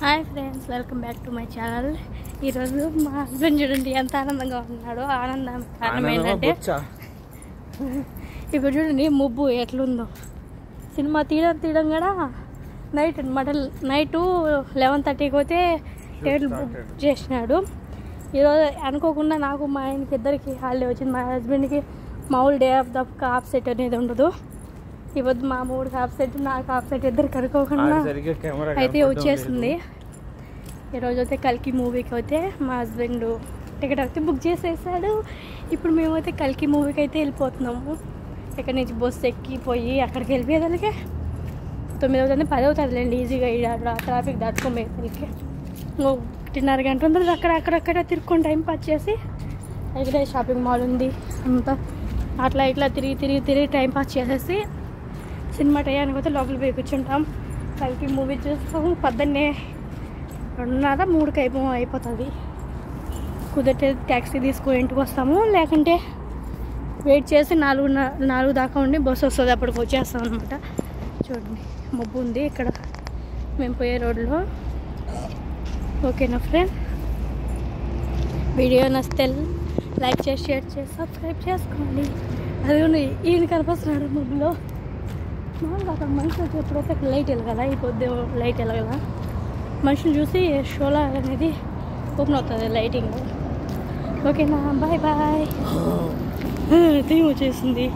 Hi friends, welcome back to my channel. ఈరోజు మా husband చూడండి ఎంత ఆనందంగా ఉన్నాడో. ఆనందం కారణం ఏంటంటే ఇప్పుడు చూడండి ముబ్బు ఎట్లుందో. సినిమా తీయడం కూడా నైట్ అనమాట. నైట్ 11:30కి పోతే టేబుల్ బుక్ చేసినాడు. ఈరోజు అనుకోకుండా నాకు మా ఆయనకి ఇద్దరికి హాలిడే వచ్చింది. మా హస్బెండ్కి మామూలు day of the half set అనేది ఉండదు. ఇవద్దు మా మూడు హాఫ్ సెట్, నాకు హాఫ్ సెట్ ఇద్దరికి అనుకోకుండా అయితే వచ్చేసింది. ఈరోజు అయితే కల్కి మూవీకి అయితే మా హస్బెండ్ టికెట్ అయితే బుక్ చేసేసాడు. ఇప్పుడు మేమైతే కల్కి మూవీకి అయితే వెళ్ళిపోతున్నాము. ఇక్కడ నుంచి బస్సు ఎక్కిపోయి అక్కడికి వెళ్ళిపోయేదానికి 9 అవుతుంది, 10 అవుతుందిలేండి ఈజీగా. ట్రాఫిక్ దాటుకోపోయేదానికి 1:30 గంట ఉంటుంది. అక్కడక్కడ తిరుక్కొని టైం పాస్ చేసి ఇక్కడ షాపింగ్ మాల్ ఉంది అంతా అట్లా ఇట్లా తిరిగి టైం పాస్ చేసేసి సినిమా టయానికి పోతే లోపల పోయి కూర్చుంటాం. కల్కి మూవీ చూస్తాము. పొద్దున్నే 2:30-3కి అయిపోతుంది. కుదిరితే ట్యాక్సీ తీసుకొని ఇంటికి వస్తాము, లేకుంటే వెయిట్ చేసి 4 దాకా ఉండి బస్సు వస్తుంది, అప్పటికి వచ్చేస్తాం అనమాట. చూడండి మబ్బు ఉంది ఇక్కడ మేము పోయే రోడ్లో. ఓకేనా ఫ్రెండ్, వీడియో నచ్చితే లైక్ చేసి షేర్ చేసి సబ్స్క్రైబ్ చేసుకోండి. అది ఈయన కనిపిస్తున్నాడు మబ్బులో. మామూలుగా అక్కడ మనుషులు ఎప్పుడైతే లైట్ వెలగాల, ఈ పొద్దు లైట్ వెలగాల. మనుషులు చూసి షోలా అనేది ఓపెన్ అవుతుంది లైటింగ్. ఓకేనా, బాయ్ బాయ్. టీం వచ్చేసింది.